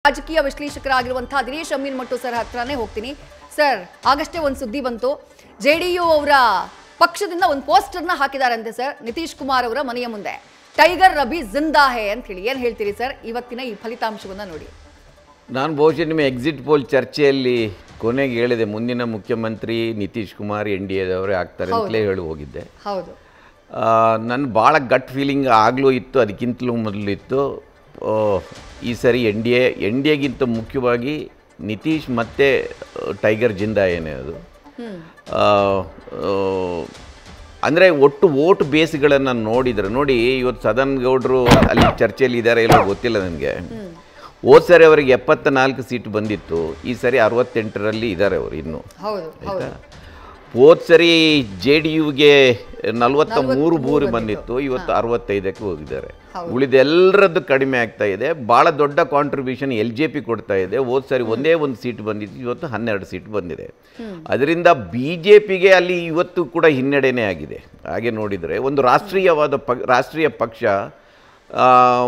ರಾಜಕೀಯ ವಿಶ್ಲೇಷಕರಾಗಿರುವಂತಹ ದಿನೇಶ್ ಅಮೀನ್ಮಟ್ಟು ಸರ್ ಹತ್ರನೇ ಹೋಗ್ತೀನಿ. ಸರ್, ಆಗಷ್ಟೇ ಒಂದು ಸುದ್ದಿ ಬಂತು. ಜೆಡಿಯು ಅವರ ಪಕ್ಷದಿಂದ ಒಂದು ಪೋಸ್ಟರ್ನ ಹಾಕಿದಾರಂತೆ ಸರ್, ನಿತೀಶ್ ಕುಮಾರ್ ಅವರ ಮನೆಯ ಮುಂದೆ. ಟೈಗರ್ ರಬಿ ಜಿಂದಾ ಹೇ ಅಂತ ಹೇಳಿ. ಏನು ಹೇಳ್ತೀರಿ ಸರ್ ಇವತ್ತಿನ ಈ ಫಲಿತಾಂಶವನ್ನ ನೋಡಿ? ನಾನು ಬಹುಶಃ ನಿಮ್ಮ ಎಕ್ಸಿಟ್ ಪೋಲ್ ಚರ್ಚೆಯಲ್ಲಿ ಕೊನೆಗೆ ಹೇಳಿದೆ, ಮುಂದಿನ ಮುಖ್ಯಮಂತ್ರಿ ನಿತೀಶ್ ಕುಮಾರ್ NDAದವರೇ ಆಗ್ತಾರೆ ಅಂತಲೇ ಹೇಳಿ ಹೋಗಿದ್ದೆ. ಹೌದು, ನನ್ನ ಭಾಳ ಗಟ್ ಫೀಲಿಂಗ್ ಆಗಲೂ ಇತ್ತು, ಅದಕ್ಕಿಂತಲೂ ಮೊದಲಿತ್ತು. ಈ ಸರಿ NDAಗಿಂತ ಮುಖ್ಯವಾಗಿ ನಿತೀಶ್ ಮತ್ತು ಟೈಗರ್ ಜಿಂದಾ ಏನೇ ಅದು. ಅಂದರೆ ಒಟ್ಟು ವೋಟ್ ಬೇಸ್ಗಳನ್ನು ನೋಡಿದರೆ ನೋಡಿ, ಇವತ್ತು ಸದನ್ ಗೌಡರು ಅಲ್ಲಿ ಚರ್ಚೆಯಲ್ಲಿ ಇದ್ದಾರೆ ಎಲ್ಲೋ ಗೊತ್ತಿಲ್ಲ ನನಗೆ. ಹೋದ ಸರಿ ಅವರಿಗೆ 74 ಸೀಟ್ ಬಂದಿತ್ತು, ಈ ಸರಿ 68ರಲ್ಲಿ ಇದ್ದಾರೆ ಅವರು ಇನ್ನೂ. ಆಯಿತಾ, ಹೋದ ಸರಿ JDUಗೆ 43 ಬಂದಿತ್ತು, ಇವತ್ತು 65ಕ್ಕೆ ಹೋಗಿದ್ದಾರೆ. ಉಳಿದೆಲ್ಲರದ್ದು ಕಡಿಮೆ ಆಗ್ತಾ ಇದೆ. ಭಾಳ ದೊಡ್ಡ ಕಾಂಟ್ರಿಬ್ಯೂಷನ್ LJP ಕೊಡ್ತಾ ಇದೆ. ಹೋದ ಸರಿ ಒಂದೇ ಒಂದು ಸೀಟ್ ಬಂದಿತ್ತು, ಇವತ್ತು 12 ಸೀಟ್ ಬಂದಿದೆ. ಅದರಿಂದ BJPಗೆ ಅಲ್ಲಿ ಇವತ್ತು ಕೂಡ ಹಿನ್ನಡೆನೇ ಆಗಿದೆ. ಹಾಗೆ ನೋಡಿದರೆ ಒಂದು ರಾಷ್ಟ್ರೀಯ ಪಕ್ಷ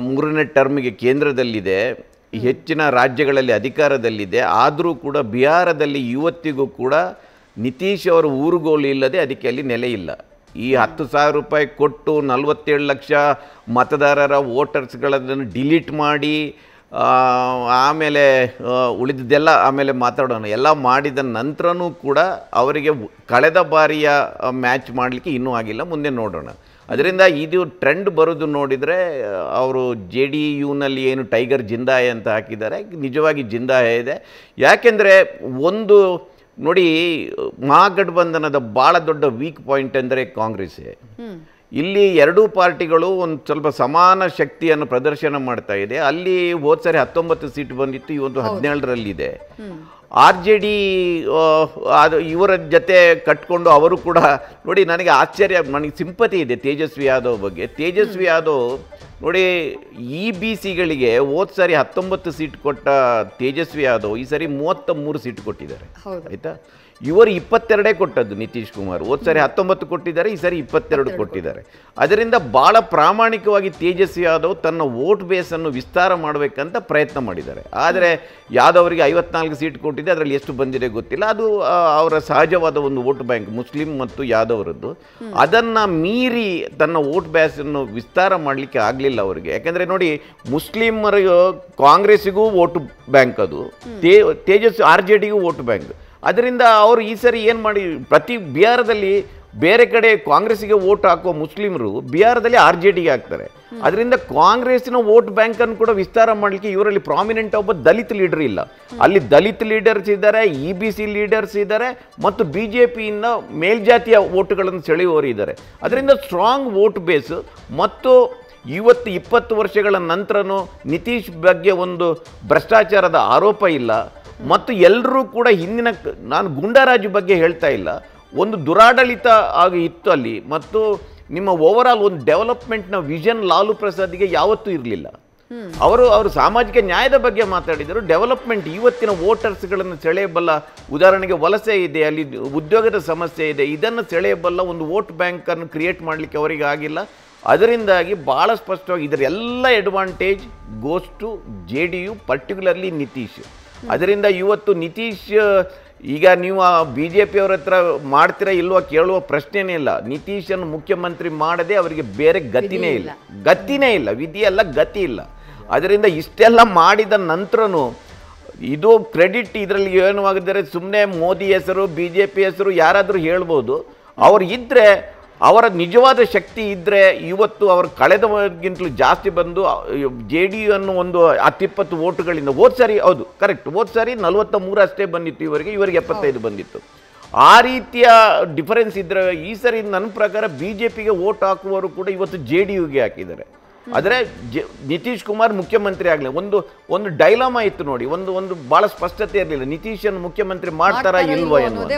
3ನೇ ಟರ್ಮಿಗೆ ಕೇಂದ್ರದಲ್ಲಿದೆ, ಹೆಚ್ಚಿನ ರಾಜ್ಯಗಳಲ್ಲಿ ಅಧಿಕಾರದಲ್ಲಿದೆ. ಆದರೂ ಕೂಡ ಬಿಹಾರದಲ್ಲಿ ಇವತ್ತಿಗೂ ಕೂಡ ನಿತೀಶ್ ಅವರ ಊರುಗೋಲು ಇಲ್ಲದೆ ಅದಕ್ಕೆ ಅಲ್ಲಿ ನೆಲೆ ಇಲ್ಲ. ಈ 10,000 ರೂಪಾಯಿ ಕೊಟ್ಟು 47 ಲಕ್ಷ ಮತದಾರರ ವೋಟರ್ಸ್ಗಳನ್ನು ಡಿಲೀಟ್ ಮಾಡಿ ಆಮೇಲೆ ಉಳಿದಿದ್ದೆಲ್ಲ ಆಮೇಲೆ ಮಾತಾಡೋಣ, ಎಲ್ಲ ಮಾಡಿದ ನಂತರನೂ ಕೂಡ ಅವರಿಗೆ ಕಳೆದ ಬಾರಿಯ ಮ್ಯಾಚ್ ಮಾಡಲಿಕ್ಕೆ ಇನ್ನೂ ಆಗಿಲ್ಲ, ಮುಂದೆ ನೋಡೋಣ. ಅದರಿಂದ ಇದು ಟ್ರೆಂಡ್ ಬರೋದು ನೋಡಿದರೆ ಅವರು JDUನಲ್ಲಿ ಏನು ಟೈಗರ್ ಜಿಂದಾಹೆ ಅಂತ ಹಾಕಿದ್ದಾರೆ, ನಿಜವಾಗಿ ಜಿಂದಾಹೆ ಇದೆ. ಯಾಕೆಂದರೆ ಒಂದು ನೋಡಿ, ಮಹಾಗಠಬಂಧನದ ಭಾಳ ದೊಡ್ಡ ವೀಕ್ ಪಾಯಿಂಟ್ ಅಂದರೆ ಕಾಂಗ್ರೆಸ್ಸೇ. ಇಲ್ಲಿ ಎರಡೂ ಪಾರ್ಟಿಗಳು ಒಂದು ಸ್ವಲ್ಪ ಸಮಾನ ಶಕ್ತಿಯನ್ನು ಪ್ರದರ್ಶನ ಮಾಡ್ತಾ ಇದೆ. ಅಲ್ಲಿ ಹೋದ ಸರಿ 19 ಸೀಟ್ ಬಂದಿತ್ತು, ಇವತ್ತು 17ರಲ್ಲಿದೆ. RJD ಅದು ಇವರ ಜೊತೆ ಕಟ್ಕೊಂಡು ಅವರು ಕೂಡ ನೋಡಿ, ನನಗೆ ಆಶ್ಚರ್ಯ, ನನಗೆ ಸಿಂಪತಿ ಇದೆ ತೇಜಸ್ವಿ ಯಾದವ್ ಬಗ್ಗೆ. ತೇಜಸ್ವಿ ಯಾದವ್ ನೋಡಿ, EBCಗಳಿಗೆ ಹೋದ ಸರಿ 19 ಸೀಟ್ ಕೊಟ್ಟ ತೇಜಸ್ವಿ ಯಾದವ್ ಈ ಸರಿ 33 ಸೀಟ್ ಕೊಟ್ಟಿದ್ದಾರೆ. ಆಯಿತಾ, ಇವರು 22 ಕೊಟ್ಟದ್ದು ನಿತೀಶ್ ಕುಮಾರ್. ಹೋದ ಸರಿ 19 ಕೊಟ್ಟಿದ್ದಾರೆ, ಈ ಸರಿ 22 ಕೊಟ್ಟಿದ್ದಾರೆ. ಅದರಿಂದ ಭಾಳ ಪ್ರಾಮಾಣಿಕವಾಗಿ ತೇಜಸ್ವಿ ಯಾದವ್ ತನ್ನ ವೋಟ್ ಬೇಸನ್ನು ವಿಸ್ತಾರ ಮಾಡಬೇಕಂತ ಪ್ರಯತ್ನ ಮಾಡಿದ್ದಾರೆ. ಆದರೆ ಯಾದವ್ರಿಗೆ 54 ಸೀಟ್ ಕೊಟ್ಟಿದೆ, ಅದರಲ್ಲಿ ಎಷ್ಟು ಬಂದಿದೆ ಗೊತ್ತಿಲ್ಲ. ಅದು ಅವರ ಸಹಜವಾದ ಒಂದು ವೋಟ್ ಬ್ಯಾಂಕ್, ಮುಸ್ಲಿಂ ಮತ್ತು ಯಾದವರದ್ದು. ಅದನ್ನು ಮೀರಿ ತನ್ನ ವೋಟ್ ಬೇಸನ್ನು ವಿಸ್ತಾರ ಮಾಡಲಿಕ್ಕೆ ಆಗಲಿಲ್ಲ ಅವರಿಗೆ. ಯಾಕೆಂದರೆ ನೋಡಿ, ಮುಸ್ಲಿಮರಿಗೂ ಕಾಂಗ್ರೆಸ್ಸಿಗೂ ವೋಟ್ ಬ್ಯಾಂಕ್, ಅದು ತೇಜಸ್ವಿ RJDಗೂ ವೋಟ್ ಬ್ಯಾಂಕ್. ಅದರಿಂದ ಅವರು ಈ ಸರಿ ಏನು ಮಾಡಿ, ಪ್ರತಿ ಬಿಹಾರದಲ್ಲಿ ಬೇರೆ ಕಡೆ ಕಾಂಗ್ರೆಸ್ಸಿಗೆ ವೋಟ್ ಹಾಕೋ ಮುಸ್ಲಿಮರು ಬಿಹಾರದಲ್ಲಿ RJDಗೆ ಹಾಕ್ತಾರೆ. ಅದರಿಂದ ಕಾಂಗ್ರೆಸ್ಸಿನ ವೋಟ್ ಬ್ಯಾಂಕನ್ನು ಕೂಡ ವಿಸ್ತಾರ ಮಾಡಲಿಕ್ಕೆ ಇವರಲ್ಲಿ ಪ್ರಾಮಿನೆಂಟ್ ಒಬ್ಬ ದಲಿತ ಲೀಡರ್ ಇಲ್ಲ. ಅಲ್ಲಿ ದಲಿತ ಲೀಡರ್ಸ್ ಇದ್ದಾರೆ, EBC ಲೀಡರ್ಸ್ ಇದ್ದಾರೆ, ಮತ್ತು BJPಯಿಂದ ಮೇಲ್ಜಾತಿಯ ವೋಟುಗಳನ್ನು ಸೆಳೆಯುವವರು ಇದ್ದಾರೆ. ಅದರಿಂದ ಸ್ಟ್ರಾಂಗ್ ವೋಟ್ ಬೇಸ್. ಮತ್ತು ಇವತ್ತು 20 ವರ್ಷಗಳ ನಂತರನೂ ನಿತೀಶ್ ಬಗ್ಗೆ ಒಂದು ಭ್ರಷ್ಟಾಚಾರದ ಆರೋಪ ಇಲ್ಲ. ಮತ್ತು ಎಲ್ಲರೂ ಕೂಡ ಹಿಂದಿನ, ನಾನು ಗುಂಡಾರಾಜು ಬಗ್ಗೆ ಹೇಳ್ತಾ ಇಲ್ಲ, ಒಂದು ದುರಾಡಳಿತ ಆಗಿ ಇತ್ತು ಅಲ್ಲಿ. ಮತ್ತು ನಿಮ್ಮ ಓವರಾಲ್ ಒಂದು ಡೆವಲಪ್ಮೆಂಟ್ನ ವಿಷನ್ ಲಾಲು ಪ್ರಸಾದ್ಗೆ ಯಾವತ್ತೂ ಇರಲಿಲ್ಲ. ಅವರು ಸಾಮಾಜಿಕ ನ್ಯಾಯದ ಬಗ್ಗೆ ಮಾತಾಡಿದರು. ಡೆವಲಪ್ಮೆಂಟ್, ಇವತ್ತಿನ ವೋಟರ್ಸ್ಗಳನ್ನು ಸೆಳೆಯಬಲ್ಲ, ಉದಾಹರಣೆಗೆ ವಲಸೆ ಇದೆ, ಅಲ್ಲಿ ಉದ್ಯೋಗದ ಸಮಸ್ಯೆ ಇದೆ, ಇದನ್ನು ಸೆಳೆಯಬಲ್ಲ ಒಂದು ವೋಟ್ ಬ್ಯಾಂಕನ್ನು ಕ್ರಿಯೇಟ್ ಮಾಡಲಿಕ್ಕೆ ಅವರಿಗೆ ಆಗಿಲ್ಲ. ಅದರಿಂದಾಗಿ ಭಾಳ ಸ್ಪಷ್ಟವಾಗಿ ಇದರ ಎಲ್ಲ advantage goes to JDU, particularly Nitish. ಅದರಿಂದ ಇವತ್ತು ನಿತೀಶ್, ಈಗ ನೀವು BJP ಅವರ ಹತ್ರ ಮಾಡ್ತೀರಾ ಇಲ್ವಾ ಕೇಳುವ ಪ್ರಶ್ನೆನೇ ಇಲ್ಲ. ನಿತೀಶನ್ನು ಮುಖ್ಯಮಂತ್ರಿ ಮಾಡದೆ ಅವರಿಗೆ ಬೇರೆ ಗತಿನೇ ಇಲ್ಲ, ವಿಧಿಯಲ್ಲ, ಗತಿ ಇಲ್ಲ. ಅದರಿಂದ ಇಷ್ಟೆಲ್ಲ ಮಾಡಿದ ನಂತರನೂ ಇದು ಕ್ರೆಡಿಟ್ ಇದರಲ್ಲಿ ಏನು ಆಗಿದ್ದಾರೆ, ಸುಮ್ಮನೆ ಮೋದಿ ಹೆಸರು, BJP ಹೆಸರು ಯಾರಾದರೂ ಹೇಳ್ಬೋದು. ಅವರು ಇದ್ದರೆ, ಅವರ ನಿಜವಾದ ಶಕ್ತಿ ಇದ್ದರೆ ಇವತ್ತು ಅವರು ಕಳೆದಗಿಂತಲೂ ಜಾಸ್ತಿ ಬಂದು JDU ಅನ್ನು ಒಂದು 10-20 ವೋಟುಗಳಿಂದ, ಹೋದ ಸಾರಿ ಹೌದು ಕರೆಕ್ಟ್, ಹೋದ ಸಾರಿ 43 ಅಷ್ಟೇ ಬಂದಿತ್ತು, ಇವರಿಗೆ 75 ಬಂದಿತ್ತು. ಆ ರೀತಿಯ ಡಿಫರೆನ್ಸ್ ಇದ್ದರೆ ಈ ಸರಿ ನನ್ನ ಪ್ರಕಾರ BJPಗೆ ವೋಟ್ ಹಾಕುವವರು ಕೂಡ ಇವತ್ತು JDUಗೆ ಹಾಕಿದ್ದಾರೆ. ಆದರೆ ನಿತೀಶ್ ಕುಮಾರ್ ಮುಖ್ಯಮಂತ್ರಿ ಆಗಲಿ, ಒಂದು ಡೈಲಾಮಾ ಇತ್ತು ನೋಡಿ, ಒಂದು ಭಾಳ ಸ್ಪಷ್ಟತೆ ಇರಲಿಲ್ಲ, ನಿತೀಶನ್ನು ಮುಖ್ಯಮಂತ್ರಿ ಮಾಡ್ತಾರಾ ಇಲ್ವಾ ಎನ್ನುವುದು.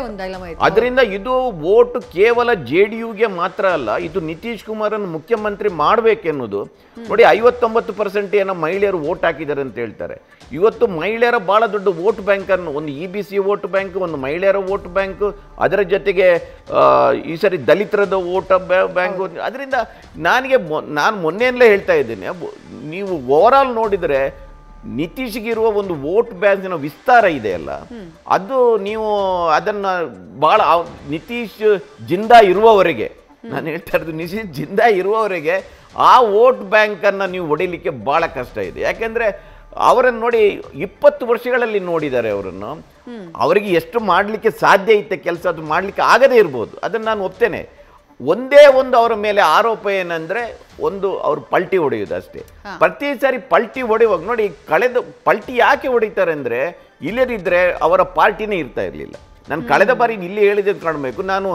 ಅದರಿಂದ ಇದು ವೋಟ್ ಕೇವಲ JDUಗೆ ಮಾತ್ರ ಅಲ್ಲ, ಇದು ನಿತೀಶ್ ಕುಮಾರನ್ನು ಮುಖ್ಯಮಂತ್ರಿ ಮಾಡಬೇಕೆನ್ನುವುದು. ನೋಡಿ, 59% ಏನೋ ಮಹಿಳೆಯರು ವೋಟ್ ಹಾಕಿದ್ದಾರೆ ಅಂತ ಹೇಳ್ತಾರೆ. ಇವತ್ತು ಮಹಿಳೆಯರ ಭಾಳ ದೊಡ್ಡ ವೋಟ್ ಬ್ಯಾಂಕನ್ನು, ಒಂದು EBC ವೋಟ್ ಬ್ಯಾಂಕ್, ಒಂದು ಮಹಿಳೆಯರ ವೋಟ್ ಬ್ಯಾಂಕ್, ಅದರ ಜೊತೆಗೆ ಈ ಸರಿ ದಲಿತರದ ವೋಟ್ ಬ್ಯಾಂಕು. ಅದರಿಂದ ನಾನು ಮೊನ್ನೆಯಲ್ಲೇ ಹೇಳ್ತಾ ಇದ್ದೀನಿ, ನೀವು ಓವರಾಲ್ ನೋಡಿದರೆ ನಿತೀಶ್ಗಿರುವ ಒಂದು ವೋಟ್ ಬ್ಯಾಂಕಿನ ವಿಸ್ತಾರ ಇದೆಯಲ್ಲ, ಅದು ನೀವು ಅದನ್ನು ಭಾಳ ನಿತೀಶ್ ಜಿಂದಾ ಇರುವವರೆಗೆ, ನಾನು ಹೇಳ್ತಾ ಇರೋದು ನಿತೀಶ್ ಜಿಂದಾ ಇರುವವರೆಗೆ ಆ ವೋಟ್ ಬ್ಯಾಂಕನ್ನು ನೀವು ಹೊಡಿಲಿಕ್ಕೆ ಭಾಳ ಕಷ್ಟ ಇದೆ. ಯಾಕೆಂದರೆ ಅವರನ್ನು ನೋಡಿ 20 ವರ್ಷಗಳಲ್ಲಿ ನೋಡಿದ್ದಾರೆ ಅವರನ್ನು. ಅವರಿಗೆ ಎಷ್ಟು ಮಾಡಲಿಕ್ಕೆ ಸಾಧ್ಯ ಇತ್ತೆ ಕೆಲಸ, ಅದು ಮಾಡಲಿಕ್ಕೆ ಆಗದೇ ಇರ್ಬೋದು, ಅದನ್ನು ನಾನು ಒಪ್ತೇನೆ. ಒಂದೇ ಒಂದು ಅವರ ಮೇಲೆ ಆರೋಪ ಏನಂದರೆ ಒಂದು ಅವರು ಪಲ್ಟಿ ಹೊಡೆಯೋದು ಅಷ್ಟೇ. ಪ್ರತಿ ಸಾರಿ ಪಲ್ಟಿ ಹೊಡೆಯುವಾಗ ನೋಡಿ, ಕಳೆದ ಪಲ್ಟಿ ಯಾಕೆ ಹೊಡಿತಾರೆ ಅಂದರೆ ಇಲ್ಲದಿದ್ದರೆ ಅವರ ಪಾರ್ಟಿನೇ ಇರ್ತಾ ಇರಲಿಲ್ಲ. ನಾನು ಕಳೆದ ಬಾರಿ ಇಲ್ಲಿ ಹೇಳಿದ್ದು ಕಾಣಬೇಕು. ನಾನು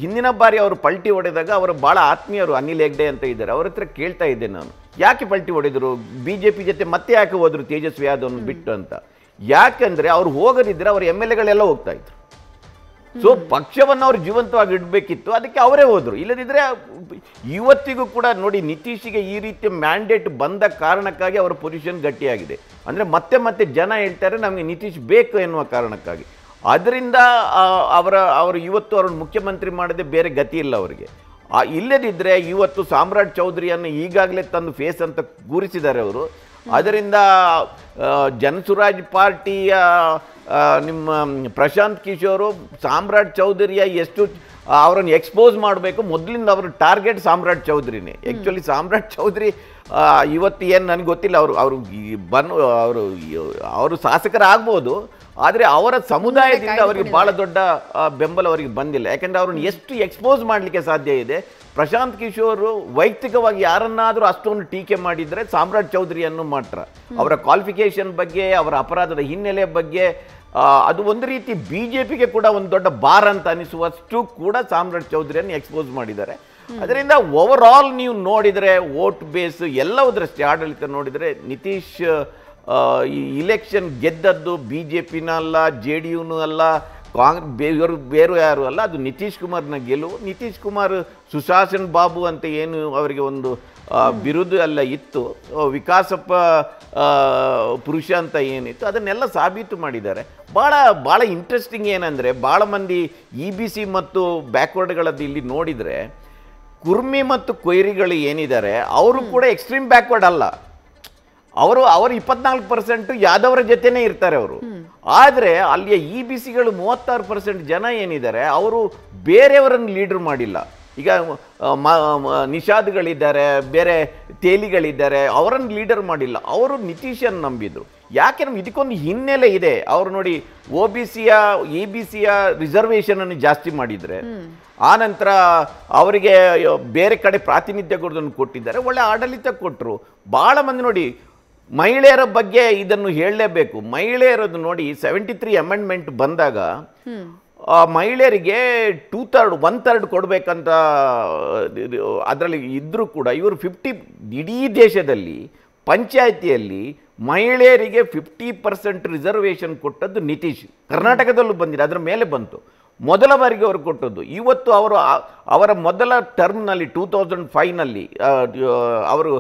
ಹಿಂದಿನ ಬಾರಿ ಅವರು ಪಲ್ಟಿ ಹೊಡೆದಾಗ ಅವರು ಭಾಳ ಆತ್ಮೀಯರು ಅನಿಲ್ ಹೆಗ್ಡೆ ಅಂತ ಇದ್ದಾರೆ, ಅವ್ರ ಹತ್ರ ಕೇಳ್ತಾ ಇದ್ದೆ ನಾನು, ಯಾಕೆ ಪಲ್ಟಿ ಹೊಡೆದರು, BJP ಜೊತೆ ಮತ್ತೆ ಯಾಕೆ ಹೋದರು ತೇಜಸ್ವಿ ಯಾದವ್ನ ಬಿಟ್ಟು ಅಂತ. ಯಾಕಂದರೆ ಅವ್ರು ಹೋಗದಿದ್ದರೆ ಅವ್ರ MLA ಹೋಗ್ತಾ ಇದ್ರು. ಸೊ ಪಕ್ಷವನ್ನು ಅವ್ರು ಜೀವಂತವಾಗಿ ಇಡಬೇಕಿತ್ತು, ಅದಕ್ಕೆ ಅವರೇ ಹೋದರು. ಇಲ್ಲದಿದ್ದರೆ ಇವತ್ತಿಗೂ ಕೂಡ ನೋಡಿ, ನಿತೀಶ್ಗೆ ಈ ರೀತಿಯ ಮ್ಯಾಂಡೇಟ್ ಬಂದ ಕಾರಣಕ್ಕಾಗಿ ಅವರ ಪೊಸಿಷನ್ ಗಟ್ಟಿಯಾಗಿದೆ. ಅಂದರೆ ಮತ್ತೆ ಮತ್ತೆ ಜನ ಹೇಳ್ತಾರೆ ನಮಗೆ ನಿತೀಶ್ ಬೇಕು ಎನ್ನುವ ಕಾರಣಕ್ಕಾಗಿ. ಅದರಿಂದ ಅವರು ಇವತ್ತು ಅವ್ರನ್ನ ಮುಖ್ಯಮಂತ್ರಿ ಮಾಡದೆ ಬೇರೆ ಗತಿ ಇಲ್ಲ ಅವರಿಗೆ. ಇಲ್ಲದಿದ್ದರೆ ಇವತ್ತು ಸಾಮ್ರಾಟ್ ಚೌಧರಿಯನ್ನು ಈಗಾಗಲೇ ತಂದು ಫೇಸ್ ಅಂತ ಕೂರಿಸಿದ್ದಾರೆ ಅವರು. ಅದರಿಂದ ಜನಸುರಾಜ್ ಪಾರ್ಟಿಯ ನಿಮ್ಮ ಪ್ರಶಾಂತ್ ಕಿಶೋರು ಸಾಮ್ರಾಟ್ ಚೌಧರಿಯ ಎಷ್ಟು ಅವರನ್ನು ಎಕ್ಸ್ಪೋಸ್ ಮಾಡಬೇಕು, ಮೊದಲಿಂದ ಅವರ ಟಾರ್ಗೆಟ್ ಸಾಮ್ರಾಟ್ ಚೌಧರಿನೇ. ಆ್ಯಕ್ಚುಲಿ ಸಾಮ್ರಾಟ್ ಚೌಧರಿ ಇವತ್ತು ಏನು ನನಗೆ ಗೊತ್ತಿಲ್ಲ, ಅವರು ಶಾಸಕರಾಗ್ಬೋದು, ಆದರೆ ಅವರ ಸಮುದಾಯದಿಂದ ಅವರಿಗೆ ಭಾಳ ದೊಡ್ಡ ಬೆಂಬಲ ಅವರಿಗೆ ಬಂದಿಲ್ಲ. ಯಾಕೆಂದರೆ ಅವ್ರನ್ನ ಎಷ್ಟು ಎಕ್ಸ್ಪೋಸ್ ಮಾಡಲಿಕ್ಕೆ ಸಾಧ್ಯ ಇದೆ. ಪ್ರಶಾಂತ್ ಕಿಶೋರ್ ವೈಯಕ್ತಿಕವಾಗಿ ಯಾರನ್ನಾದರೂ ಅಷ್ಟೊಂದು ಟೀಕೆ ಮಾಡಿದರೆ ಸಾಮ್ರಾಟ್ ಚೌಧರಿಯನ್ನು ಮಾತ್ರ. ಅವರ ಕ್ವಾಲಿಫಿಕೇಷನ್ ಬಗ್ಗೆ, ಅವರ ಅಪರಾಧದ ಹಿನ್ನೆಲೆ ಬಗ್ಗೆ, ಅದು ಒಂದು ರೀತಿ BJPಗೆ ಕೂಡ ಒಂದು ದೊಡ್ಡ ಬಾರ್ ಅಂತ ಅನಿಸುವಷ್ಟು ಕೂಡ ಸಾಮ್ರಾಟ್ ಚೌಧರಿಯನ್ನು ಎಕ್ಸ್ಪೋಸ್ ಮಾಡಿದ್ದಾರೆ. ಅದರಿಂದ ಓವರ್ ಆಲ್ ನೀವು ನೋಡಿದರೆ ವೋಟ್ ಬೇಸ್ ಎಲ್ಲವುದರಷ್ಟೇ ಆಡಳಿತ ನೋಡಿದರೆ ನಿತೀಶ್ ಈ ಇಲೆಕ್ಷನ್ ಗೆದ್ದದ್ದು BJPನ ಅಲ್ಲ, JDUನೂ ಅಲ್ಲ, ಕಾಂಗ್ರೆಸ್ ಬೇರೆ ಯಾರು ಅಲ್ಲ, ಅದು ನಿತೀಶ್ ಕುಮಾರ್ನ ಗೆಲುವು. ನಿತೀಶ್ ಕುಮಾರ್ ಸುಶಾಸನ್ ಬಾಬು ಅಂತ ಏನು ಅವರಿಗೆ ಒಂದು ಬಿರುದು ಎಲ್ಲ ಇತ್ತು, ವಿಕಾಸಪ್ಪ ಪುರುಷ ಅಂತ ಏನಿತ್ತು, ಅದನ್ನೆಲ್ಲ ಸಾಬೀತು ಮಾಡಿದ್ದಾರೆ. ಭಾಳ ಇಂಟ್ರೆಸ್ಟಿಂಗ್ ಏನಂದರೆ, ಭಾಳ ಮಂದಿ EBC ಮತ್ತು ಬ್ಯಾಕ್ವರ್ಡ್ಗಳದ್ದು ಇಲ್ಲಿ ನೋಡಿದರೆ ಕುರ್ಮಿ ಮತ್ತು ಕೊಯ್ರಿಗಳು ಏನಿದ್ದಾರೆ ಅವರು ಕೂಡ ಎಕ್ಸ್ಟ್ರೀಮ್ ಬ್ಯಾಕ್ವರ್ಡ್ ಅಲ್ಲ. ಅವರು 24% ಯಾದವರ ಜೊತೆನೇ ಇರ್ತಾರೆ ಅವರು. ಆದರೆ ಅಲ್ಲಿಯ EBCಗಳು 36% ಜನ ಏನಿದ್ದಾರೆ ಅವರು ಬೇರೆಯವರನ್ನು ಲೀಡರ್ ಮಾಡಿಲ್ಲ. ಈಗ ನಿಷಾದ್ಗಳಿದ್ದಾರೆ, ಬೇರೆ ತೇಲಿಗಳಿದ್ದಾರೆ, ಅವರನ್ನು ಲೀಡರ್ ಮಾಡಿಲ್ಲ. ಅವರು ನಿತೀಶನ್ನು ನಂಬಿದ್ರು. ಯಾಕೆ ಇದಕ್ಕೊಂದು ಹಿನ್ನೆಲೆ ಇದೆ. ಅವರು ನೋಡಿ EBCಯ ರಿಸರ್ವೇಷನನ್ನು ಜಾಸ್ತಿ ಮಾಡಿದರೆ, ಆನಂತರ ಅವರಿಗೆ ಬೇರೆ ಕಡೆ ಪ್ರಾತಿನಿಧ್ಯ ಕೊಟ್ಟಿದ್ದಾರೆ, ಒಳ್ಳೆ ಆಡಳಿತ ಕೊಟ್ಟರು. ಭಾಳ ಮಂದಿ ನೋಡಿ ಮಹಿಳೆಯರ ಬಗ್ಗೆ ಇದನ್ನು ಹೇಳಲೇಬೇಕು. ಮಹಿಳೆಯರದ್ದು ನೋಡಿ 73 ಅಮೆಂಡ್ಮೆಂಟ್ ಬಂದಾಗ ಮಹಿಳೆಯರಿಗೆ 1/3 ಕೊಡಬೇಕಂತ ಅದರಲ್ಲಿ ಇದ್ದರೂ ಕೂಡ ಇವರು 50 ಇಡೀ ದೇಶದಲ್ಲಿ ಪಂಚಾಯಿತಿಯಲ್ಲಿ ಮಹಿಳೆಯರಿಗೆ 50% ರಿಸರ್ವೇಷನ್ ಕೊಟ್ಟದ್ದು ನಿತೀಶ್. ಕರ್ನಾಟಕದಲ್ಲೂ ಬಂದಿದೆ, ಅದರ ಮೇಲೆ ಬಂತು, ಮೊದಲ ಬಾರಿಗೆ ಅವರು ಕೊಟ್ಟದ್ದು. ಇವತ್ತು ಅವರ ಮೊದಲ ಟರ್ಮ್ನಲ್ಲಿ 2005ನಲ್ಲಿ ಅವರು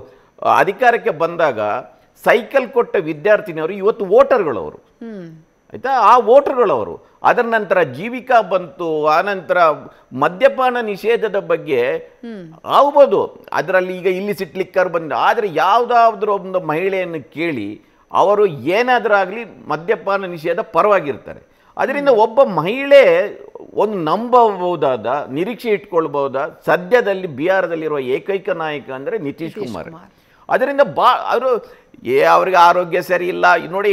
ಅಧಿಕಾರಕ್ಕೆ ಬಂದಾಗ ಸೈಕಲ್ ಕೊಟ್ಟ ವಿದ್ಯಾರ್ಥಿನಿಯವರು ಇವತ್ತು ವೋಟರ್ಗಳವರು, ಆಯಿತಾ, ಆ ವೋಟರ್ಗಳವರು. ಅದರ ನಂತರ ಜೀವಿಕಾ ಬಂತು, ಆನಂತರ ಮದ್ಯಪಾನ ನಿಷೇಧದ ಬಗ್ಗೆ ಆಗ್ಬೋದು, ಅದರಲ್ಲಿ ಈಗ ಇಲ್ಲಿಸಿಟ್ ಲಿಕ್ಕರ್ ಬಂದ. ಆದರೆ ಯಾವುದಾದ್ರೂ ಒಂದು ಮಹಿಳೆಯನ್ನು ಕೇಳಿ ಅವರು ಏನಾದರೂ ಆಗಲಿ ಮದ್ಯಪಾನ ನಿಷೇಧ ಪರವಾಗಿರ್ತಾರೆ. ಅದರಿಂದ ಒಬ್ಬ ಮಹಿಳೆ ಒಂದು ನಂಬಬಹುದಾದ, ನಿರೀಕ್ಷೆ ಇಟ್ಕೊಳ್ಬಹುದ ಸದ್ಯದಲ್ಲಿ ಬಿಹಾರದಲ್ಲಿರುವ ಏಕೈಕ ನಾಯಕ ಅಂದರೆ ನಿತೀಶ್ ಕುಮಾರ್. ಅದರಿಂದ ಅವ್ರಿಗೆ ಆರೋಗ್ಯ ಸರಿ ಇಲ್ಲ ನೋಡಿ.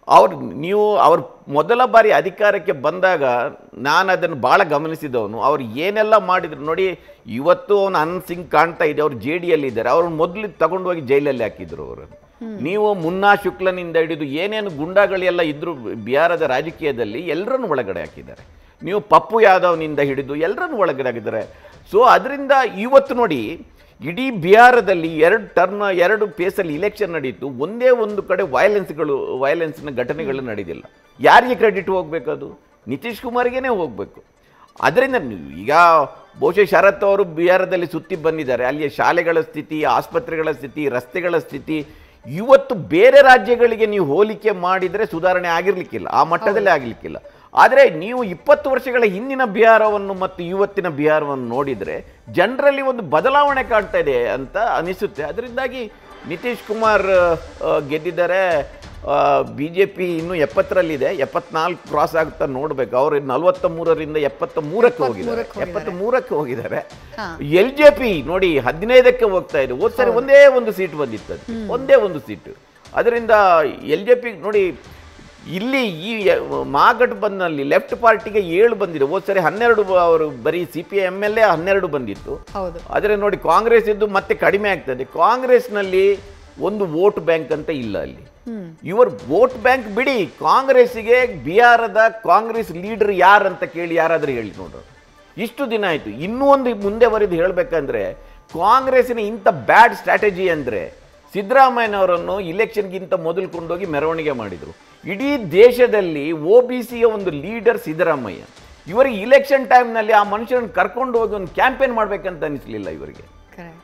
ಅವ್ರು ಮೊದಲ ಬಾರಿ ಅಧಿಕಾರಕ್ಕೆ ಬಂದಾಗ ನಾನು ಅದನ್ನು ಭಾಳ ಗಮನಿಸಿದವನು. ಅವ್ರು ಏನೆಲ್ಲ ಮಾಡಿದ್ರು ನೋಡಿ. ಇವತ್ತು ಅವನು ಅನಂತ್ ಸಿಂಗ್ ಕಾಣ್ತಾ ಇದೆ, ಅವ್ರು JDಯಲ್ಲಿದ್ದಾರೆ. ಅವ್ರನ್ನ ಮೊದಲು ತಗೊಂಡು ಹೋಗಿ ಜೈಲಲ್ಲಿ ಹಾಕಿದ್ರು ಅವರನ್ನು. ನೀವು ಮುನ್ನಾ ಶುಕ್ಲನಿಂದ ಹಿಡಿದು ಏನೇನು ಗುಂಡಾಗಳೆಲ್ಲ ಇದ್ರು ಬಿಹಾರದ ರಾಜಕೀಯದಲ್ಲಿ ಎಲ್ಲರನ್ನು ಒಳಗಡೆ ಹಾಕಿದ್ದಾರೆ. ನೀವು ಪಪ್ಪು ಯಾದವ್ನಿಂದ ಹಿಡಿದು ಎಲ್ಲರನ್ನು ಒಳಗಡೆ ಹಾಕಿದ್ದಾರೆ. ಸೊ ಅದರಿಂದ ಇವತ್ತು ನೋಡಿ, ಇಡೀ ಬಿಹಾರದಲ್ಲಿ 2 ಫೇಸಲ್ಲಿ ಇಲೆಕ್ಷನ್ ನಡೀತು, ಒಂದೇ ಒಂದು ಕಡೆ ವೈಲೆನ್ಸ್ನ ಘಟನೆಗಳು ನಡೆದಿಲ್ಲ. ಯಾರಿಗೆ ಕ್ರೆಡಿಟ್ ಹೋಗಬೇಕದು? ನಿತೀಶ್ ಕುಮಾರ್ಗೇ ಹೋಗಬೇಕು. ಅದರಿಂದ ಈಗ ಬಹುಶಃ ಶರತ್ ಅವರು ಬಿಹಾರದಲ್ಲಿ ಸುತ್ತಿ ಬಂದಿದ್ದಾರೆ. ಅಲ್ಲಿಯ ಶಾಲೆಗಳ ಸ್ಥಿತಿ, ಆಸ್ಪತ್ರೆಗಳ ಸ್ಥಿತಿ, ರಸ್ತೆಗಳ ಸ್ಥಿತಿ ಇವತ್ತು ಬೇರೆ ರಾಜ್ಯಗಳಿಗೆ ನೀವು ಹೋಲಿಕೆ ಮಾಡಿದರೆ ಸುಧಾರಣೆ ಆಗಿರಲಿಕ್ಕಿಲ್ಲ, ಆ ಮಟ್ಟದಲ್ಲೇ ಆಗಲಿಕ್ಕಿಲ್ಲ. ಆದರೆ ನೀವು 20 ವರ್ಷಗಳ ಹಿಂದಿನ ಬಿಹಾರವನ್ನು ಮತ್ತು ಇವತ್ತಿನ ಬಿಹಾರವನ್ನು ನೋಡಿದರೆ ಜನರಲ್ಲಿ ಒಂದು ಬದಲಾವಣೆ ಕಾಣ್ತಾ ಇದೆ ಅಂತ ಅನಿಸುತ್ತೆ. ಅದರಿಂದಾಗಿ ನಿತೀಶ್ ಕುಮಾರ್ ಗೆದ್ದಿದ್ದಾರೆ. ಬಿ ಜೆ ಪಿ ಇನ್ನೂ 70ರಲ್ಲಿದೆ, 74 ಕ್ರಾಸ್ ಆಗುತ್ತಾ ನೋಡ್ಬೇಕು. ಅವರು 43ರಿಂದ 73ಕ್ಕೆ ಹೋಗಿದ್ದಾರೆ, 73ಕ್ಕೆ ಹೋಗಿದ್ದಾರೆ. LJP ನೋಡಿ 15ಕ್ಕೆ ಹೋಗ್ತಾ ಇದೆ. ಹೋದ್ ಸರಿ ಒಂದೇ ಒಂದು ಸೀಟ್ ಬಂದಿತ್ತು, ಒಂದೇ ಒಂದು ಸೀಟು. ಅದರಿಂದ LJP ನೋಡಿ ಇಲ್ಲಿ ಈ ಮಹಾಗಠಬಂಧನಲ್ಲಿ ಲೆಫ್ಟ್ ಪಾರ್ಟಿಗೆ 7 ಬಂದಿದೆ. ಹೋದ್ ಸರಿ 12 ಅವರು ಬರೀ CPI MLA 12 ಬಂದಿತ್ತು. ಆದರೆ ನೋಡಿ ಕಾಂಗ್ರೆಸ್ ಇದ್ದು ಮತ್ತೆ ಕಡಿಮೆ ಆಗ್ತದೆ. ಕಾಂಗ್ರೆಸ್ನಲ್ಲಿ ಒಂದು ವೋಟ್ ಬ್ಯಾಂಕ್ ಅಂತ ಇಲ್ಲ ಅಲ್ಲಿ. ಇವರ್ ವೋಟ್ ಬ್ಯಾಂಕ್ ಬಿಡಿ, ಕಾಂಗ್ರೆಸ್ಸಿಗೆ ಬಿಹಾರದ ಕಾಂಗ್ರೆಸ್ ಲೀಡರ್ ಯಾರಂತ ಕೇಳಿ ಯಾರಾದ್ರೂ ಹೇಳಿ ನೋಡ್ರು. ಇಷ್ಟು ದಿನ ಆಯ್ತು. ಇನ್ನೂ ಒಂದು ಮುಂದೆ ಬರೆದು ಹೇಳಬೇಕಂದ್ರೆ ಕಾಂಗ್ರೆಸ್ಸಿನ ಇಂಥ ಬ್ಯಾಡ್ ಸ್ಟ್ರಾಟಜಿ ಅಂದರೆ ಸಿದ್ದರಾಮಯ್ಯನವರನ್ನು ಇಲೆಕ್ಷನ್ಗಿಂತ ಮೊದಲು ಕೊಂಡೋಗಿ ಮೆರವಣಿಗೆ ಮಾಡಿದರು. ಇಡೀ ದೇಶದಲ್ಲಿ OBCಯ ಒಂದು ಲೀಡರ್ ಸಿದ್ದರಾಮಯ್ಯ. ಇವರಿಗೆ ಇಲೆಕ್ಷನ್ ಟೈಮ್ನಲ್ಲಿ ಆ ಮನುಷ್ಯರನ್ನು ಕರ್ಕೊಂಡು ಹೋಗಿ ಒಂದು ಕ್ಯಾಂಪೇನ್ ಮಾಡಬೇಕಂತ ಅನಿಸ್ಲಿಲ್ಲ ಇವರಿಗೆ.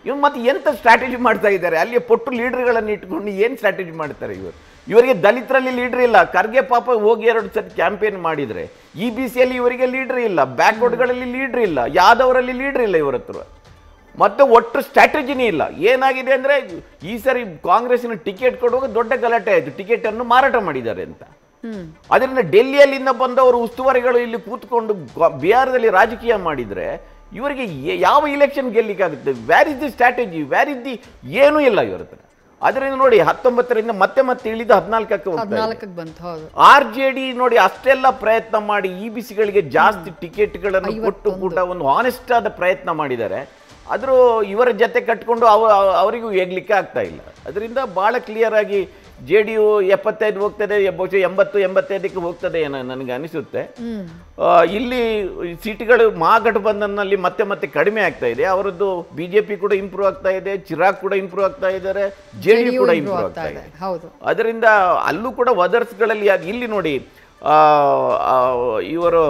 ಇವ್ರು ಮತ್ತೆ ಎಂತ ಸ್ಟ್ರಾಟಜಿ ಮಾಡ್ತಾ ಇದ್ದಾರೆ? ಅಲ್ಲಿ ಪೊಟ್ಟು ಲೀಡರ್ಗಳನ್ನು ಇಟ್ಕೊಂಡು ಏನು ಸ್ಟ್ರಾಟಜಿ ಮಾಡ್ತಾರೆ ಇವರು? ಇವರಿಗೆ ದಲಿತರಲ್ಲಿ ಲೀಡರ್ ಇಲ್ಲ. ಖರ್ಗೆ ಪಾಪ ಹೋಗಿ 2 ಸತಿ ಕ್ಯಾಂಪೇನ್ ಮಾಡಿದರೆ. EBCಯಲ್ಲಿ ಇವರಿಗೆ ಲೀಡರ್ ಇಲ್ಲ, ಬ್ಯಾಕ್ವರ್ಡ್ಗಳಲ್ಲಿ ಲೀಡರ್ ಇಲ್ಲ, ಯಾದವರಲ್ಲಿ ಲೀಡರ್ ಇಲ್ಲ ಇವರ ಹತ್ರ. ಮತ್ತೆ ಒಟ್ಟು ಸ್ಟ್ರಾಟಜಿನೇ ಇಲ್ಲ. ಏನಾಗಿದೆ ಅಂದರೆ ಈ ಸರಿ ಕಾಂಗ್ರೆಸ್ಸಿನ ಟಿಕೆಟ್ ಕೊಡುವಾಗ ದೊಡ್ಡ ಗಲಾಟೆ ಆಯಿತು, ಟಿಕೆಟನ್ನು ಮಾರಾಟ ಮಾಡಿದ್ದಾರೆ ಅಂತ. ಅದರಿಂದ ಡೆಲ್ಲಿಯಲ್ಲಿಂದ ಬಂದವರು ಉಸ್ತುವಾರಿಗಳು ಇಲ್ಲಿ ಕೂತ್ಕೊಂಡು ಬಿಹಾರದಲ್ಲಿ ರಾಜಕೀಯ ಮಾಡಿದರೆ ಇವರಿಗೆ ಯಾವ ಇಲೆಕ್ಷನ್ ಗೆಲ್ಲಿಕ್ಕಾಗುತ್ತೆ? Where is the strategy? Where is the? ಏನೂ ಇಲ್ಲ ಇವರ ಹತ್ರ. ಅದರಿಂದ ನೋಡಿ 19ರಿಂದ ಮತ್ತೆ ಇಳಿದು 14ಕ್ಕೆ ಹೋಗ್ತಾರೆ. RJD ನೋಡಿ ಅಷ್ಟೆಲ್ಲ ಪ್ರಯತ್ನ ಮಾಡಿ EBCಗಳಿಗೆ ಜಾಸ್ತಿ ಟಿಕೆಟ್ಗಳನ್ನು ಕೊಟ್ಟು ಕೂಡ ಒಂದು ಹಾನೆಸ್ಟ್ ಆದ ಪ್ರಯತ್ನ ಮಾಡಿದ್ದಾರೆ. ಆದರೂ ಇವರ ಜೊತೆ ಕಟ್ಕೊಂಡು ಅವರಿಗೂ ಹೇಗ್ಲಿಕ್ಕೆ ಆಗ್ತಾ ಇಲ್ಲ. ಅದರಿಂದ ಭಾಳ ಕ್ಲಿಯರ್ ಆಗಿ JDU 75 ಹೋಗ್ತದೆ, ಬಹುಶಃ 80-85ಕ್ಕೆ ಹೋಗ್ತದೆ ಏನೋ ನನಗೆ ಅನಿಸುತ್ತೆ. ಇಲ್ಲಿ ಸೀಟ್ಗಳು ಮಹಾಗಠಬಂಧನ್ನಲ್ಲಿ ಮತ್ತೆ ಕಡಿಮೆ ಆಗ್ತಾ ಇದೆ. ಅವರದ್ದು BJP ಕೂಡ ಇಂಪ್ರೂವ್ ಆಗ್ತಾ ಇದೆ, ಚಿರಾಗ್ ಕೂಡ ಇಂಪ್ರೂವ್ ಆಗ್ತಾ ಇದ್ದಾರೆ, JDU ಕೂಡ ಇಂಪ್ರೂವ್ ಆಗ್ತಾ ಇದೆ. ಅದರಿಂದ ಅಲ್ಲೂ ಕೂಡ ವದರ್ಸ್ಗಳಲ್ಲಿ ಇಲ್ಲಿ ನೋಡಿ ಇವರು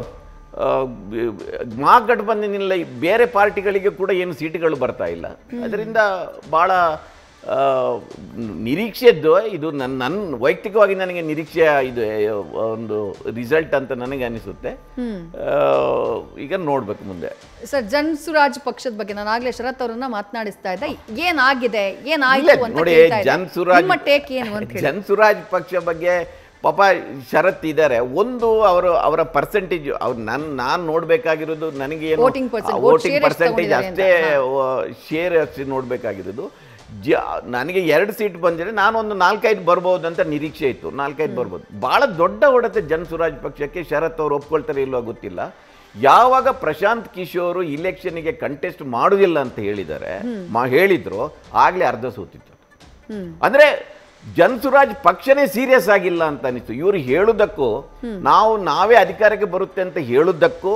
ಮಹಾಗಠಬಂಧನಿಲ್ಲ, ಬೇರೆ ಪಾರ್ಟಿಗಳಿಗೆ ಕೂಡ ಏನು ಸೀಟುಗಳು ಬರ್ತಾ ಇಲ್ಲ. ಅದರಿಂದ ಭಾಳ ನಿರೀಕ್ಷೆದ್ದು ಇದು ನನ್ನ ವೈಯಕ್ತಿಕವಾಗಿ ನನಗೆ ನಿರೀಕ್ಷೆ ಇದು ಒಂದು ರಿಸಲ್ಟ್ ಅಂತ ನನಗೆ ಅನಿಸುತ್ತೆ. ಈಗ ನೋಡ್ಬೇಕು ಮುಂದೆ. ಸರ್, ಜನ್ಸುರಾಜ್ ಪಕ್ಷದ ಬಗ್ಗೆ ನಾನು ಆಗ್ಲೇ ಶರತ್ ಅವರನ್ನ ಮಾತನಾಡಿಸ್ತಾ ಇದ್ದೆ. ಏನಾಗಿದೆ, ಏನಾಯ್ತು ಅಂತ ನೋಡಿ. ಜನ್ಸುರಾಜ್ ಪಕ್ಷ ಬಗ್ಗೆ ಪಾಪ ಶರತ್ ಇದ್ದಾರೆ. ಒಂದು ಅವರ ಪರ್ಸೆಂಟೇಜ್ ನಾನು ನೋಡ್ಬೇಕಾಗಿರೋದು ನನಗೆ ವೋಟಿಂಗ್ ಪರ್ಸೆಂಟೇಜ್ ಅಷ್ಟೇ, ಶೇರ್ ಅಷ್ಟೇ ನೋಡ್ಬೇಕಾಗಿರೋದು. ನನಗೆ 2 ಸೀಟ್ ಬಂದರೆ ನಾನೊಂದು 4-5 ಬರ್ಬೋದು ಅಂತ ನಿರೀಕ್ಷೆ ಇತ್ತು. 4-5 ಬರ್ಬೋದು. ಭಾಳ ದೊಡ್ಡ ಹೊಡೆತ ಜನ್ಸುರಾಜ್ ಪಕ್ಷಕ್ಕೆ. ಶರತ್ ಅವರು ಒಪ್ಕೊಳ್ತಾರೆ ಇಲ್ವೋ ಗೊತ್ತಿಲ್ಲ. ಯಾವಾಗ ಪ್ರಶಾಂತ್ ಕಿಶೋರ್ ಇಲೆಕ್ಷನ್ಗೆ ಕಂಟೆಸ್ಟ್ ಮಾಡುವುದಿಲ್ಲ ಅಂತ ಹೇಳಿದ್ರು ಆಗಲೇ ಅರ್ಧ ಸೋತಿತ್ತು. ಅಂದರೆ ಜನ್ಸುರಾಜ್ ಪಕ್ಷನೇ ಸೀರಿಯಸ್ ಆಗಿಲ್ಲ ಅಂತ ಅನಿಸ್ತು. ಇವರು ಹೇಳುವುದಕ್ಕೂ ನಾವೇ ಅಧಿಕಾರಕ್ಕೆ ಬರುತ್ತೆ ಅಂತ ಹೇಳುವುದಕ್ಕೂ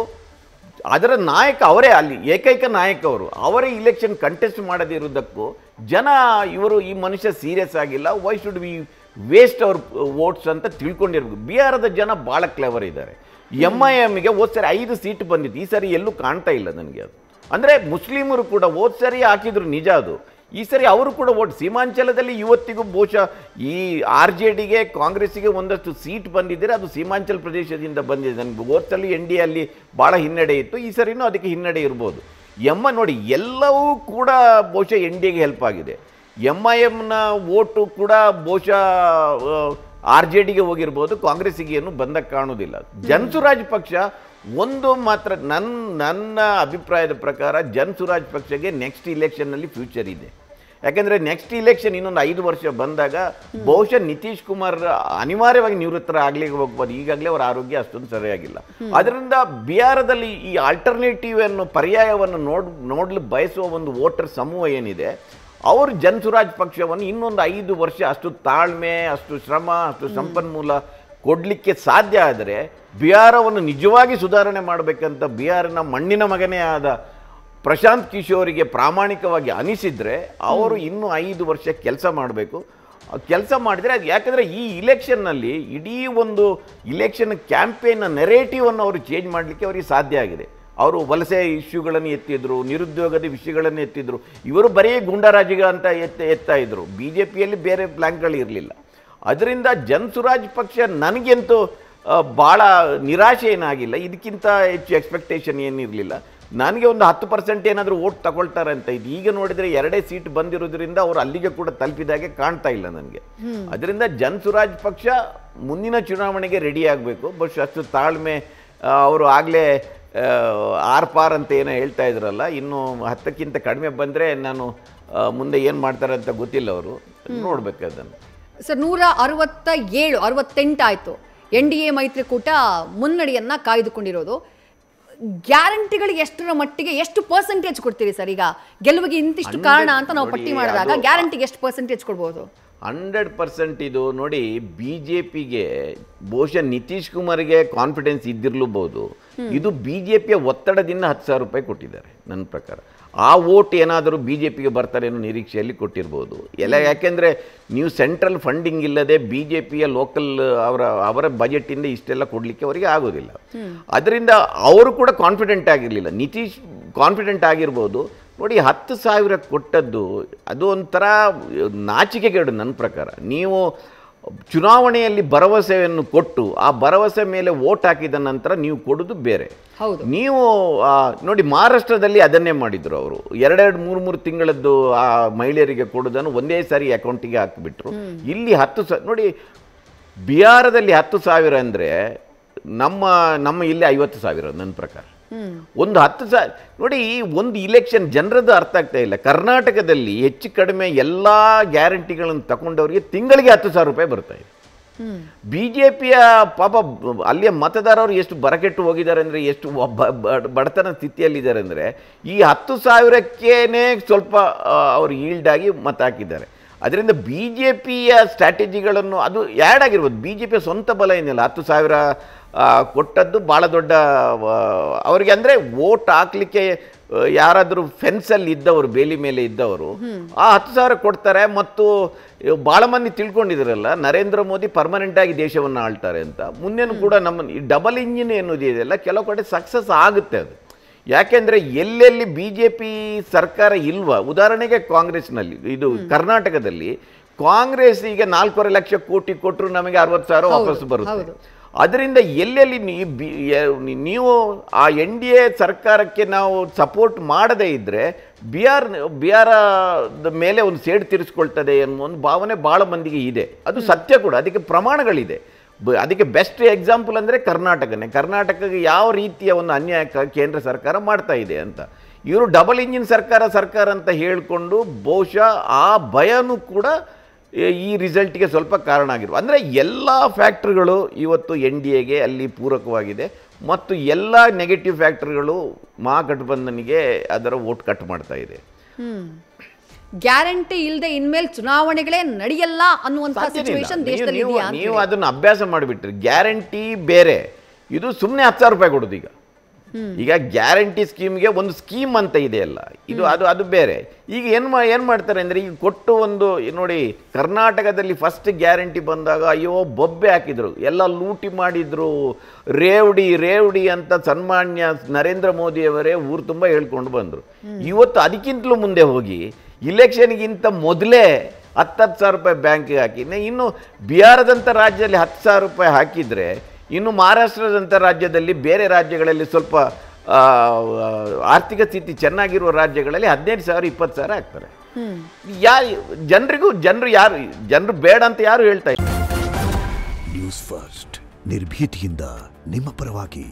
ಅದರ ನಾಯಕ ಅವರೇ, ಅಲ್ಲಿ ಏಕೈಕ ನಾಯಕ ಅವರೇ ಇಲೆಕ್ಷನ್ ಕಂಟೆಸ್ಟ್ ಮಾಡದಿರುವುದಕ್ಕೂ ಜನ ಇವರು ಈ ಮನುಷ್ಯ ಸೀರಿಯಸ್ ಆಗಿಲ್ಲ, why should we waste our votes ಅಂತ ತಿಳ್ಕೊಂಡಿರ್ಬೇಕು. ಬಿಹಾರದ ಜನ ಭಾಳ ಕ್ಲೆವರ್ ಇದ್ದಾರೆ. MIMಗೆ ಹೋದ್ ಸರಿ 5 ಸೀಟ್ ಬಂದಿತ್ತು, ಈ ಸರಿ ಎಲ್ಲೂ ಕಾಣ್ತಾ ಇಲ್ಲ ನನಗೆ ಅದು. ಅಂದರೆ ಮುಸ್ಲಿಮರು ಕೂಡ ಹೋದ್ ಸರಿ ಹಾಕಿದ್ರು ನಿಜ, ಅದು ಈ ಸರಿ ಅವರು ಕೂಡ ವೋಟ್ ಸೀಮಾಂಚಲದಲ್ಲಿ ಇವತ್ತಿಗೂ ಬಹುಶಃ ಈ RJDಗೆ ಕಾಂಗ್ರೆಸ್ಸಿಗೆ ಒಂದಷ್ಟು ಸೀಟ್ ಬಂದಿದ್ದರೆ ಅದು ಸೀಮಾಂಚಲ ಪ್ರದೇಶದಿಂದ ಬಂದಿದೆ. ನನಗೆ ಹೋದ್ಸಲಿ NDA ಅಲ್ಲಿ ಭಾಳ ಹಿನ್ನಡೆ ಇತ್ತು, ಈ ಸರಿನೂ ಅದಕ್ಕೆ ಹಿನ್ನಡೆ ಇರ್ಬೋದು. ನೋಡಿ ಎಲ್ಲವೂ ಕೂಡ ಬಹುಶಃ NDAಗೆ ಹೆಲ್ಪ್ ಆಗಿದೆ. MIMನ ವೋಟು ಕೂಡ ಬಹುಶಃ RJDಗೆ ಹೋಗಿರ್ಬೋದು, ಕಾಂಗ್ರೆಸ್ಸಿಗೆ ಏನು ಬಂದ ಕಾಣೋದಿಲ್ಲ. ಜನ್ಸುರಾಜ್ ಪಕ್ಷ ಒಂದು ಮಾತ್ರ ನನ್ನ ಅಭಿಪ್ರಾಯದ ಪ್ರಕಾರ ಜನ್ಸುರಾಜ್ ಪಕ್ಷಕ್ಕೆ ನೆಕ್ಸ್ಟ್ ಇಲೆಕ್ಷನ್ನಲ್ಲಿ ಫ್ಯೂಚರ್ ಇದೆ. ಯಾಕೆಂದರೆ ನೆಕ್ಸ್ಟ್ ಇಲೆಕ್ಷನ್ ಇನ್ನೊಂದು 5 ವರ್ಷ ಬಂದಾಗ ಬಹುಶಃ ನಿತೀಶ್ ಕುಮಾರ್ ಅನಿವಾರ್ಯವಾಗಿ ನಿವೃತ್ತರಾಗಲಿಕ್ಕೆ ಹೋಗ್ಬೋದು. ಈಗಾಗಲೇ ಅವರ ಆರೋಗ್ಯ ಅಷ್ಟೊಂದು ಸರಿಯಾಗಿಲ್ಲ. ಅದರಿಂದ ಬಿಹಾರದಲ್ಲಿ ಈ ಆಲ್ಟರ್ನೇಟಿವ್ ಅನ್ನು ಪರ್ಯಾಯವನ್ನು ನೋಡಲು ಬಯಸುವ ಒಂದು ವೋಟರ್ ಸಮೂಹ ಏನಿದೆ, ಅವರು ಜನ್ಸುರಾಜ್ ಪಕ್ಷವನ್ನು ಇನ್ನೊಂದು 5 ವರ್ಷ ಅಷ್ಟು ತಾಳ್ಮೆ, ಅಷ್ಟು ಶ್ರಮ, ಅಷ್ಟು ಸಂಪನ್ಮೂಲ ಕೊಡಲಿಕ್ಕೆ ಸಾಧ್ಯ ಆದರೆ ಬಿಹಾರವನ್ನು ನಿಜವಾಗಿ ಸುಧಾರಣೆ ಮಾಡಬೇಕಂತ ಬಿಹಾರಿನ ಮಣ್ಣಿನ ಮಗನೇ ಆದ ಪ್ರಶಾಂತ್ ಕಿಶೋರಿಗೆ ಪ್ರಾಮಾಣಿಕವಾಗಿ ಅನಿಸಿದರೆ ಅವರು ಇನ್ನೂ 5 ವರ್ಷ ಕೆಲಸ ಮಾಡಬೇಕು. ಕೆಲಸ ಮಾಡಿದರೆ ಅದು, ಯಾಕಂದರೆ ಈ ಇಲೆಕ್ಷನ್ನಲ್ಲಿ ಇಡೀ ಒಂದು ಇಲೆಕ್ಷನ್ ಕ್ಯಾಂಪೇನ್ನ ನೆರೇಟಿವನ್ನು ಅವರು ಚೇಂಜ್ ಮಾಡಲಿಕ್ಕೆ ಅವರಿಗೆ ಸಾಧ್ಯ ಆಗಿದೆ. ಅವರು ವಲಸೆ ಇಶ್ಯೂಗಳನ್ನು ಎತ್ತಿದ್ರು, ನಿರುದ್ಯೋಗದ ವಿಷಯಗಳನ್ನು ಎತ್ತಿದ್ರು. ಇವರು ಬರೀ ಗುಂಡಾರಾಜಿಗ ಅಂತ ಎತ್ತಾ ಇದ್ರು. BJPಯಲ್ಲಿ ಬೇರೆ ಪ್ಲ್ಯಾನ್ಗಳು ಇರಲಿಲ್ಲ. ಅದರಿಂದ ಜನ್ಸುರಾಜ್ ಪಕ್ಷ ನನಗಂತೂ ಭಾಳ ನಿರಾಶೆ ಏನಾಗಿಲ್ಲ, ಇದಕ್ಕಿಂತ ಹೆಚ್ಚು ಎಕ್ಸ್ಪೆಕ್ಟೇಷನ್ ಏನಿರಲಿಲ್ಲ. ನನಗೆ ಒಂದು 10% ಏನಾದರೂ ಓಟ್ ತಗೊಳ್ತಾರೆ ಅಂತ ಇದು. ಈಗ ನೋಡಿದರೆ 2 ಸೀಟ್ ಬಂದಿರೋದ್ರಿಂದ ಅವರು ಅಲ್ಲಿಗೆ ಕೂಡ ತಲುಪಿದಾಗೆ ಕಾಣ್ತಾ ಇಲ್ಲ ನನಗೆ. ಅದರಿಂದ ಜನಸುರಾಜ್ ಪಕ್ಷ ಮುಂದಿನ ಚುನಾವಣೆಗೆ ರೆಡಿ ಆಗಬೇಕು. ಬಹುಶಃ ಅಷ್ಟು ತಾಳ್ಮೆ ಅವರು ಆಗಲೇ ಆರ್ಪಾರ್ ಅಂತ ಏನೋ ಹೇಳ್ತಾ ಇದ್ರಲ್ಲ, ಇನ್ನು 10ಕ್ಕಿಂತ ಕಡಿಮೆ ಬಂದರೆ ನಾನು ಮುಂದೆ ಏನು ಮಾಡ್ತಾರೆ ಅಂತ ಗೊತ್ತಿಲ್ಲ, ಅವರು ನೋಡ್ಬೇಕು ಅದನ್ನು. ಸರ್ 167, 68 ಆಯಿತು. NDA ಮೈತ್ರಿಕೂಟ ಮುನ್ನಡೆಯನ್ನ ಕಾಯ್ದುಕೊಂಡಿರೋದು. ಗ್ಯಾರಂಟಿಗಳಿಗೆ ಎಷ್ಟರ ಮಟ್ಟಿಗೆ ಎಷ್ಟು ಪರ್ಸೆಂಟೇಜ್ ಕೊಡ್ತೀರಿ ಸರ್? ಈಗ ಗೆಲುವಿಗೆ ಇಂತಿಷ್ಟು ಕಾರಣ ಅಂತ ನಾವು ಪಟ್ಟಿ ಮಾಡಿದಾಗ ಗ್ಯಾರಂಟಿಗೆ ಎಷ್ಟು ಪರ್ಸೆಂಟೇಜ್ ಕೊಡ್ಬೋದು? 100% ಇದು ನೋಡಿ, BJPಗೆ ಬಹುಶಃ ನಿತೀಶ್ ಕುಮಾರ್ಗೆ ಕಾನ್ಫಿಡೆನ್ಸ್ ಇದ್ದಿರಲೂಬಹುದು. ಇದು BJPಯ ಒತ್ತಡದಿಂದ 10,000 ರೂಪಾಯಿ ಕೊಟ್ಟಿದ್ದಾರೆ ನನ್ನ ಪ್ರಕಾರ. ಆ ವೋಟ್ ಏನಾದರೂ BJPಗೆ ಬರ್ತಾರೆ ಅನ್ನೋ ನಿರೀಕ್ಷೆಯಲ್ಲಿ ಕೊಟ್ಟಿರ್ಬೋದು ಎಲ್ಲ. ಯಾಕೆಂದರೆ ನೀವು ಸೆಂಟ್ರಲ್ ಫಂಡಿಂಗ್ ಇಲ್ಲದೆ BJPಯ ಲೋಕಲ್ ಅವರ ಬಜೆಟಿಂದ ಇಷ್ಟೆಲ್ಲ ಕೊಡಲಿಕ್ಕೆ ಅವರಿಗೆ ಆಗೋದಿಲ್ಲ. ಅದರಿಂದ ಅವರು ಕೂಡ ಕಾನ್ಫಿಡೆಂಟ್ ಆಗಿರಲಿಲ್ಲ. ನಿತೀಶ್ ಕಾನ್ಫಿಡೆಂಟ್ ಆಗಿರ್ಬೋದು. ನೋಡಿ, 10,000 ಕೊಟ್ಟದ್ದು ಅದು ಒಂಥರ ನಾಚಿಕೆಗೇಡು ನನ್ನ ಪ್ರಕಾರ. ನೀವು ಚುನಾವಣೆಯಲ್ಲಿ ಭರವಸೆಯನ್ನು ಕೊಟ್ಟು ಆ ಭರವಸೆ ಮೇಲೆ ವೋಟ್ ಹಾಕಿದ ನಂತರ ನೀವು ಕೊಡೋದು ಬೇರೆ. ನೀವು ನೋಡಿ, ಮಹಾರಾಷ್ಟ್ರದಲ್ಲಿ ಅದನ್ನೇ ಮಾಡಿದ್ರು ಅವರು. 2-3 ತಿಂಗಳದ್ದು ಆ ಮಹಿಳೆಯರಿಗೆ ಕೊಡೋದನ್ನು ಒಂದೇ ಸಾರಿ ಅಕೌಂಟಿಗೆ ಹಾಕಿಬಿಟ್ರು. ಇಲ್ಲಿ 10,000 ನೋಡಿ, ಬಿಹಾರದಲ್ಲಿ 10,000 ಅಂದರೆ ನಮ್ಮ ಇಲ್ಲಿ 50,000 ನನ್ನ ಪ್ರಕಾರ. ಒಂದು 10,000 ನೋಡಿ, ಒಂದು ಇಲೆಕ್ಷನ್ ಜನರದ್ದು ಅರ್ಥ ಆಗ್ತಾ ಇಲ್ಲ. ಕರ್ನಾಟಕದಲ್ಲಿ ಹೆಚ್ಚು ಕಡಿಮೆ ಎಲ್ಲ ಗ್ಯಾರಂಟಿಗಳನ್ನು ತಗೊಂಡವರಿಗೆ ತಿಂಗಳಿಗೆ 10,000 ರೂಪಾಯಿ ಬರ್ತಾ ಇದೆ. BJPಯ ಪಾಪ ಅಲ್ಲಿಯ ಮತದಾರರು ಎಷ್ಟು ಬರಕೆಟ್ಟು ಹೋಗಿದ್ದಾರೆ ಅಂದರೆ, ಎಷ್ಟು ಬಡತನ ಸ್ಥಿತಿಯಲ್ಲಿದ್ದಾರೆ ಅಂದರೆ, ಈ 10,000ಕ್ಕೇನೆ ಸ್ವಲ್ಪ ಅವರು ಈಲ್ಡಾಗಿ ಮತ ಹಾಕಿದ್ದಾರೆ. ಅದರಿಂದ BJPಯ ಸ್ಟ್ರಾಟಜಿಗಳನ್ನು ಅದು ಆ್ಯಡ್ ಆಗಿರ್ಬೋದು. BJPಯ ಸ್ವಂತ ಬಲ ಏನಿಲ್ಲ. 10,000 ಕೊಟ್ಟದ್ದು ಭಾಳ ದೊಡ್ಡ ಅವರಿಗೆ. ಅಂದರೆ ವೋಟ್ ಹಾಕ್ಲಿಕ್ಕೆ ಯಾರಾದರೂ ಫೆನ್ಸಲ್ಲಿ ಇದ್ದವರು, ಬೇಲಿ ಮೇಲೆ ಇದ್ದವರು ಆ 10,000 ಕೊಡ್ತಾರೆ. ಮತ್ತು ಭಾಳ ಮಂದಿ ತಿಳ್ಕೊಂಡಿದ್ರಲ್ಲ, ನರೇಂದ್ರ ಮೋದಿ ಪರ್ಮನೆಂಟಾಗಿ ದೇಶವನ್ನು ಆಳ್ತಾರೆ ಅಂತ. ಮುಂದೇನು ಕೂಡ ನಮ್ಮ ಈ ಡಬಲ್ ಇಂಜಿನ್ ಅನ್ನೋದಿದೆಯಲ್ಲ, ಕೆಲವು ಕಡೆ ಸಕ್ಸಸ್ ಆಗುತ್ತೆ ಅದು. ಯಾಕೆಂದರೆ ಎಲ್ಲೆಲ್ಲಿ BJP ಸರ್ಕಾರ ಇಲ್ವಾ, ಉದಾಹರಣೆಗೆ ಕಾಂಗ್ರೆಸ್ನಲ್ಲಿ, ಇದು ಕರ್ನಾಟಕದಲ್ಲಿ ಕಾಂಗ್ರೆಸ್ ಈಗ 4.5 ಲಕ್ಷ ಕೋಟಿ ಕೊಟ್ಟರು ನಮಗೆ 60,000 ವಾಪಸ್ ಬರುತ್ತೆ. ಅದರಿಂದ ಎಲ್ಲೆಲ್ಲಿ ನೀವು ಆ NDA ಸರ್ಕಾರಕ್ಕೆ ನಾವು ಸಪೋರ್ಟ್ ಮಾಡದೇ ಇದ್ದರೆ ಬಿಹಾರದ ಮೇಲೆ ಒಂದು ಸೇಡು ತೀರಿಸ್ಕೊಳ್ತದೆ ಅನ್ನೋ ಒಂದು ಭಾವನೆ ಭಾಳ ಮಂದಿಗೆ ಇದೆ. ಅದು ಸತ್ಯ ಕೂಡ, ಅದಕ್ಕೆ ಪ್ರಮಾಣಗಳಿದೆ. ಅದಕ್ಕೆ ಬೆಸ್ಟ್ ಎಕ್ಸಾಂಪಲ್ ಅಂದರೆ ಕರ್ನಾಟಕನೇ. ಕರ್ನಾಟಕಕ್ಕೆ ಯಾವ ರೀತಿಯ ಒಂದು ಅನ್ಯಾಯ ಕೇಂದ್ರ ಸರ್ಕಾರ ಮಾಡ್ತಾ ಇದೆ ಅಂತ. ಇವರು ಡಬಲ್ ಇಂಜಿನ್ ಸರ್ಕಾರ ಅಂತ ಹೇಳಿಕೊಂಡು ಬಹುಶಃ ಆ ಭಯನೂ ಕೂಡ ಈ ರಿಸಲ್ಟ್ಗೆ ಸ್ವಲ್ಪ ಕಾರಣ ಆಗಿರುವ. ಅಂದರೆ ಎಲ್ಲ ಫ್ಯಾಕ್ಟ್ರಿಗಳು ಇವತ್ತು NDAಗೆ ಅಲ್ಲಿ ಪೂರಕವಾಗಿದೆ. ಮತ್ತು ಎಲ್ಲ ನೆಗೆಟಿವ್ ಫ್ಯಾಕ್ಟ್ರಿಗಳು ಮಹಾಗಠಬಂಧನಿಗೆ ಅದರ ವೋಟ್ ಕಟ್ ಮಾಡ್ತಾ ಇದೆ. ಗ್ಯಾರಂಟಿ ಇಲ್ಲದೆ ಇನ್ಮೇಲೆ ಚುನಾವಣೆಗಳೇ ನಡೆಯಲ್ಲ ಅನ್ನುವಂಥ ಸಿಚುವೇಶನ್ ದೇಶದಲ್ಲಿ ಇದೆಯಾ? ನೀವು ಅದನ್ನು ಅಭ್ಯಾಸ ಮಾಡಿಬಿಟ್ರಿ. ಗ್ಯಾರಂಟಿ ಬೇರೆ, ಇದು ಸುಮ್ಮನೆ 10,000 ರೂಪಾಯಿ ಕೊಡೋದು. ಈಗ ಗ್ಯಾರಂಟಿ ಸ್ಕೀಮ್ಗೆ ಒಂದು ಸ್ಕೀಮ್ ಅಂತ ಇದೆಯಲ್ಲ, ಅದು ಬೇರೆ. ಈಗ ಏನು ಮಾಡ್ತಾರೆ ಅಂದರೆ, ಈಗ ಕೊಟ್ಟು ಒಂದು ನೋಡಿ, ಕರ್ನಾಟಕದಲ್ಲಿ ಫಸ್ಟ್ ಗ್ಯಾರಂಟಿ ಬಂದಾಗ ಅಯ್ಯೋ ಬೊಬ್ಬೆ ಹಾಕಿದ್ರು, ಎಲ್ಲ ಲೂಟಿ ಮಾಡಿದ್ರು, ರೇವಡಿ ಅಂತ ಸನ್ಮಾನ್ಯ ನರೇಂದ್ರ ಮೋದಿಯವರೇ ಊರು ತುಂಬ ಹೇಳ್ಕೊಂಡು ಬಂದರು. ಇವತ್ತು ಅದಕ್ಕಿಂತಲೂ ಮುಂದೆ ಹೋಗಿ ಇಲೆಕ್ಷನ್ಗಿಂತ ಮೊದಲೇ 10,000 ರೂಪಾಯಿ ಬ್ಯಾಂಕಿಗೆ ಹಾಕಿ, ಇನ್ನು ಬಿಹಾರದಂಥ ರಾಜ್ಯದಲ್ಲಿ 10,000 ರೂಪಾಯಿ ಹಾಕಿದರೆ, ಇನ್ನು ಮಹಾರಾಷ್ಟ್ರದಂಥ ರಾಜ್ಯದಲ್ಲಿ, ಬೇರೆ ರಾಜ್ಯಗಳಲ್ಲಿ ಸ್ವಲ್ಪ ಆರ್ಥಿಕ ಸ್ಥಿತಿ ಚೆನ್ನಾಗಿರುವ ರಾಜ್ಯಗಳಲ್ಲಿ 15,000 20,000 ಆಗ್ತಾರೆ. ಜನರು ಬೇಡ ಅಂತ ಯಾರು ಹೇಳ್ತಾ ಇಲ್ಲ. ನ್ಯೂಸ್ ಫಸ್ಟ್, ನಿರ್ಭೀತಿಯಿಂದ ನಿಮ್ಮ ಪರವಾಗಿ.